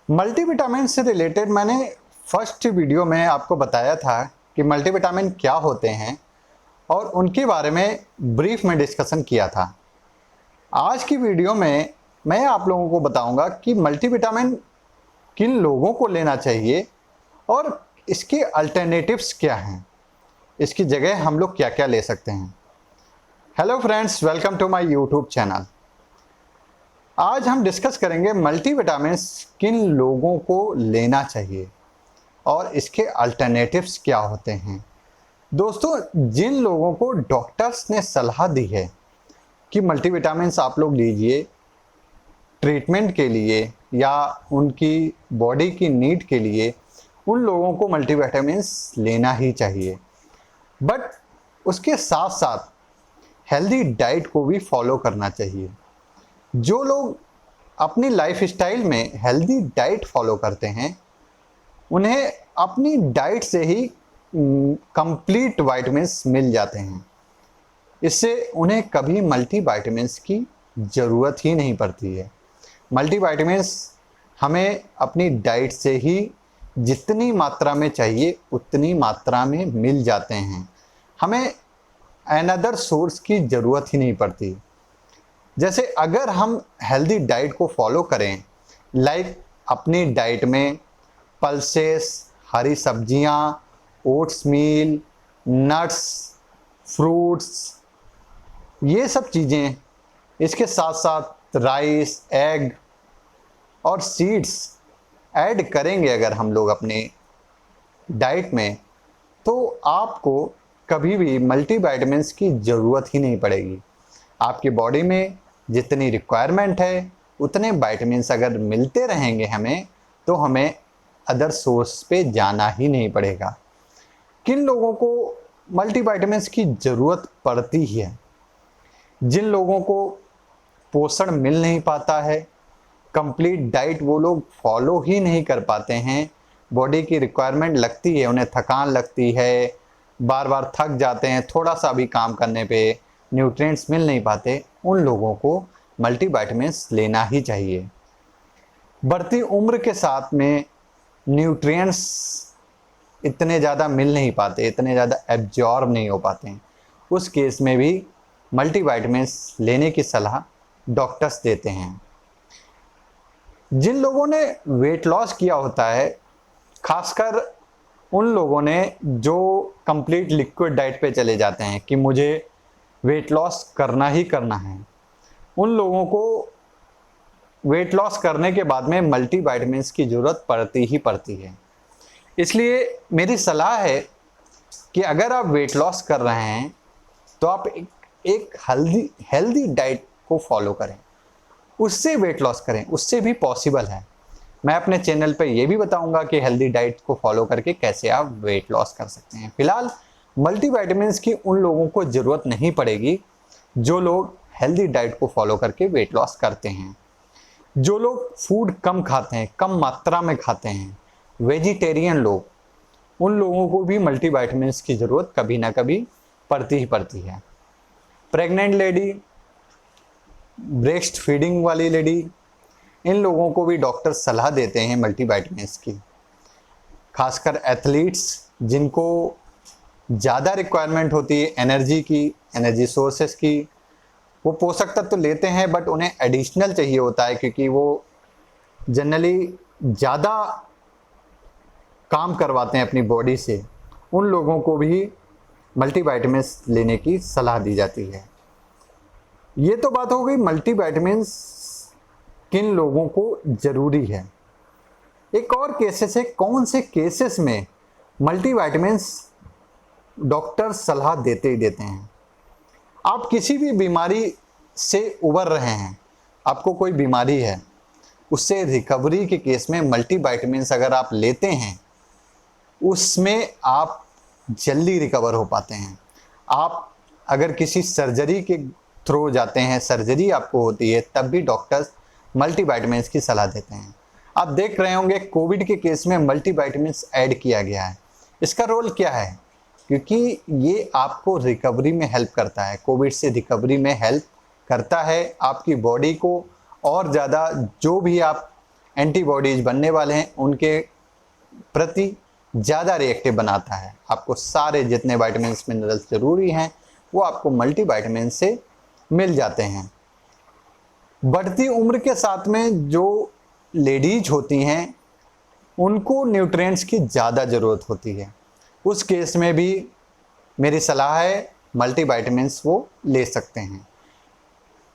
Multivitamin से related मैंने first video में आपको बताया था कि मल्टीविटामिन क्या होते हैं और उनके बारे में ब्रीफ में डिस्कशन किया था। आज की वीडियो में मैं आप लोगों को बताऊंगा कि मल्टीविटामिन किन लोगों को लेना चाहिए और इसके अल्टरनेटिव्स क्या हैं, इसकी जगह हम लोग क्या क्या ले सकते हैं। Hello friends, welcome to my YouTube channel. आज हम डिस्कस करेंगे मल्टीविटामिन किन लोगों को लेना चाहिए और इसके अल्टरनेटिव्स क्या होते हैं। दोस्तों, जिन लोगों को डॉक्टर्स ने सलाह दी है कि मल्टीविटामिन्स आप लोग लीजिए ट्रीटमेंट के लिए या उनकी बॉडी की नीड के लिए, उन लोगों को मल्टीविटामिन्स लेना ही चाहिए। बट उसके साथ साथ हेल्दी डाइट को भी फॉलो करना चाहिए। जो लोग अपनी लाइफ स्टाइल में हेल्दी डाइट फॉलो करते हैं, उन्हें अपनी डाइट से ही कंप्लीट विटामिन्स मिल जाते हैं। इससे उन्हें कभी मल्टीविटामिन्स की ज़रूरत ही नहीं पड़ती है। मल्टीविटामिन्स हमें अपनी डाइट से ही जितनी मात्रा में चाहिए उतनी मात्रा में मिल जाते हैं। हमें अनदर सोर्स की ज़रूरत ही नहीं पड़ती। जैसे अगर हम हेल्दी डाइट को फॉलो करें, लाइक अपनी डाइट में पल्सेस, हरी सब्जियां, ओट्स मील, नट्स, फ्रूट्स, ये सब चीज़ें, इसके साथ साथ राइस, एग और सीड्स ऐड करेंगे अगर हम लोग अपने डाइट में, तो आपको कभी भी मल्टीविटामिन्स की ज़रूरत ही नहीं पड़ेगी। आपकी बॉडी में जितनी रिक्वायरमेंट है उतने विटामिन्स अगर मिलते रहेंगे हमें, तो हमें अदर सोर्स पे जाना ही नहीं पड़ेगा। किन लोगों को मल्टीविटामिन्स की ज़रूरत पड़ती है? जिन लोगों को पोषण मिल नहीं पाता है, कंप्लीट डाइट वो लोग फॉलो ही नहीं कर पाते हैं, बॉडी की रिक्वायरमेंट लगती है, उन्हें थकान लगती है, बार बार थक जाते हैं, थोड़ा सा भी काम करने पे न्यूट्रिएंट्स मिल नहीं पाते, उन लोगों को मल्टीविटामिन्स लेना ही चाहिए। बढ़ती उम्र के साथ में न्यूट्रिएंट्स इतने ज़्यादा मिल नहीं पाते, इतने ज़्यादा एब्जॉर्ब नहीं हो पाते हैं। उस केस में भी मल्टीविटामिन्स लेने की सलाह डॉक्टर्स देते हैं। जिन लोगों ने वेट लॉस किया होता है, खासकर उन लोगों ने जो कंप्लीट लिक्विड डाइट पे चले जाते हैं कि मुझे वेट लॉस करना ही करना है, उन लोगों को वेट लॉस करने के बाद में मल्टीविटामिन्स की ज़रूरत पड़ती ही पड़ती है। इसलिए मेरी सलाह है कि अगर आप वेट लॉस कर रहे हैं तो आप एक हेल्दी डाइट को फॉलो करें, उससे वेट लॉस करें, उससे भी पॉसिबल है। मैं अपने चैनल पे ये भी बताऊंगा कि हेल्दी डाइट को फॉलो करके कैसे आप वेट लॉस कर सकते हैं। फिलहाल मल्टीविटामिन्स की उन लोगों को ज़रूरत नहीं पड़ेगी जो लोग हेल्दी डाइट को फॉलो करके वेट लॉस करते हैं। जो लोग फूड कम खाते हैं, कम मात्रा में खाते हैं, वेजिटेरियन लोग, उन लोगों को भी मल्टीविटामिन्स की ज़रूरत कभी ना कभी पड़ती ही पड़ती है। प्रेग्नेंट लेडी, ब्रेस्ट फीडिंग वाली लेडी, इन लोगों को भी डॉक्टर सलाह देते हैं मल्टीविटामिन्स की। खासकर एथलीट्स जिनको ज़्यादा रिक्वायरमेंट होती है एनर्जी की, एनर्जी सोर्सेस की, वो पोषक तत्व तो लेते हैं, बट उन्हें एडिशनल चाहिए होता है क्योंकि वो जनरली ज़्यादा काम करवाते हैं अपनी बॉडी से। उन लोगों को भी मल्टीविटामिन्स लेने की सलाह दी जाती है। ये तो बात हो गई मल्टीविटामिन्स किन लोगों को ज़रूरी है। एक और केसेस है, कौन से केसेस में मल्टीविटामिन्स डॉक्टर सलाह देते ही देते हैं। आप किसी भी बीमारी से उबर रहे हैं, आपको कोई बीमारी है, उससे रिकवरी के केस में मल्टीविटामिन्स अगर आप लेते हैं, उसमें आप जल्दी रिकवर हो पाते हैं। आप अगर किसी सर्जरी के थ्रू जाते हैं, सर्जरी आपको होती है, तब भी डॉक्टर्स मल्टीविटामिन्स की सलाह देते हैं। आप देख रहे होंगे कोविड के केस में मल्टीविटामिन्स ऐड किया गया है। इसका रोल क्या है? क्योंकि ये आपको रिकवरी में हेल्प करता है, कोविड से रिकवरी में हेल्प करता है, आपकी बॉडी को और ज़्यादा जो भी आप एंटीबॉडीज बनने वाले हैं उनके प्रति ज़्यादा रिएक्टिव बनाता है। आपको सारे जितने विटामिन मिनरल्स ज़रूरी हैं वो आपको मल्टीविटामिन से मिल जाते हैं। बढ़ती उम्र के साथ में जो लेडीज होती हैं उनको न्यूट्रिएंट्स की ज़्यादा ज़रूरत होती है। उस केस में भी मेरी सलाह है मल्टीविटामिन्स वो ले सकते हैं।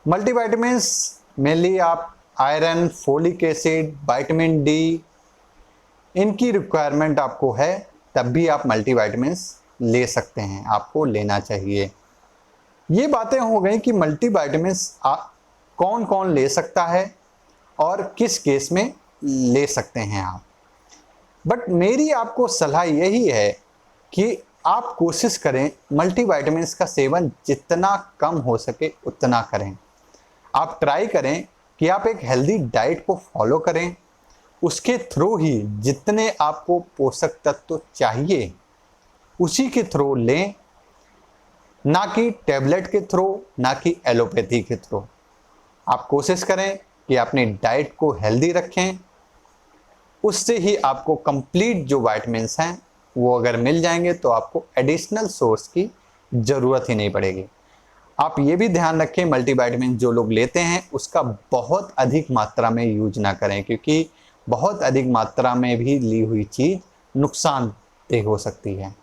मल्टीविटामिन्स मेनली आप iron, folic acid, vitamin D, इनकी रिक्वायरमेंट आपको है तब भी आप मल्टीविटामिन्स ले सकते हैं, आपको लेना चाहिए। ये बातें हो गई कि मल्टीविटामिन्स कौन कौन ले सकता है और किस केस में ले सकते हैं आप। बट मेरी आपको सलाह यही है कि आप कोशिश करें मल्टीविटामिन्स का सेवन जितना कम हो सके उतना करें। आप ट्राई करें कि आप एक हेल्दी डाइट को फॉलो करें, उसके थ्रू ही जितने आपको पोषक तत्व चाहिए उसी के थ्रू लें, ना कि टैबलेट के थ्रू, ना कि एलोपैथी के थ्रू। आप कोशिश करें कि अपनी डाइट को हेल्दी रखें, उससे ही आपको कंप्लीट जो विटामिन्स हैं वो अगर मिल जाएंगे तो आपको एडिशनल सोर्स की ज़रूरत ही नहीं पड़ेगी। आप ये भी ध्यान रखें मल्टीविटामिन जो लोग लेते हैं उसका बहुत अधिक मात्रा में यूज ना करें, क्योंकि बहुत अधिक मात्रा में भी ली हुई चीज़ नुकसानदेह हो सकती है।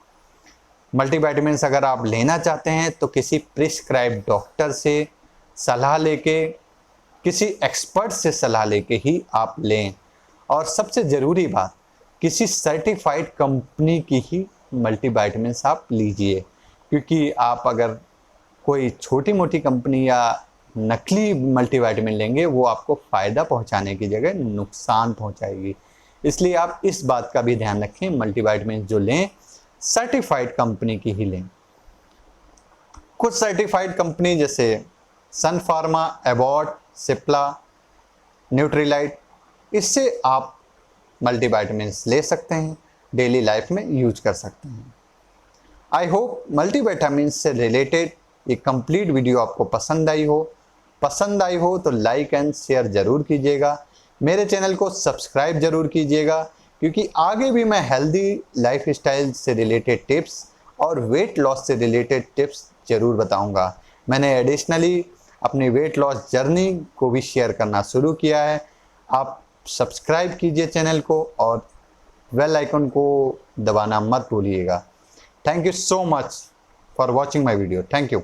मल्टीविटामिन्स अगर आप लेना चाहते हैं तो किसी प्रिस्क्राइब डॉक्टर से सलाह लेके, किसी एक्सपर्ट से सलाह लेके ही आप लें। और सबसे ज़रूरी बात, किसी सर्टिफाइड कंपनी की ही मल्टीविटामिन्स आप लीजिए, क्योंकि आप अगर कोई छोटी मोटी कंपनी या नकली मल्टीविटामिन लेंगे वो आपको फ़ायदा पहुंचाने की जगह नुकसान पहुंचाएगी। इसलिए आप इस बात का भी ध्यान रखें, मल्टीविटामिन जो लें सर्टिफाइड कंपनी की ही लें। कुछ सर्टिफाइड कंपनी जैसे सन फार्मा, एबॉट, सिप्ला, न्यूट्रीलाइट, इससे आप मल्टीविटामिन्स ले सकते हैं, डेली लाइफ में यूज कर सकते हैं। आई होप मल्टीविटामिन्स से रिलेटेड ये कंप्लीट वीडियो आपको पसंद आई हो तो लाइक एंड शेयर ज़रूर कीजिएगा। मेरे चैनल को सब्सक्राइब ज़रूर कीजिएगा, क्योंकि आगे भी मैं हेल्दी लाइफ स्टाइल से रिलेटेड टिप्स और वेट लॉस से रिलेटेड टिप्स ज़रूर बताऊंगा। मैंने एडिशनली अपनी वेट लॉस जर्नी को भी शेयर करना शुरू किया है। आप सब्सक्राइब कीजिए चैनल को और बेल आइकन को दबाना मत भूलिएगा। Thank you so much for watching my video. Thank you.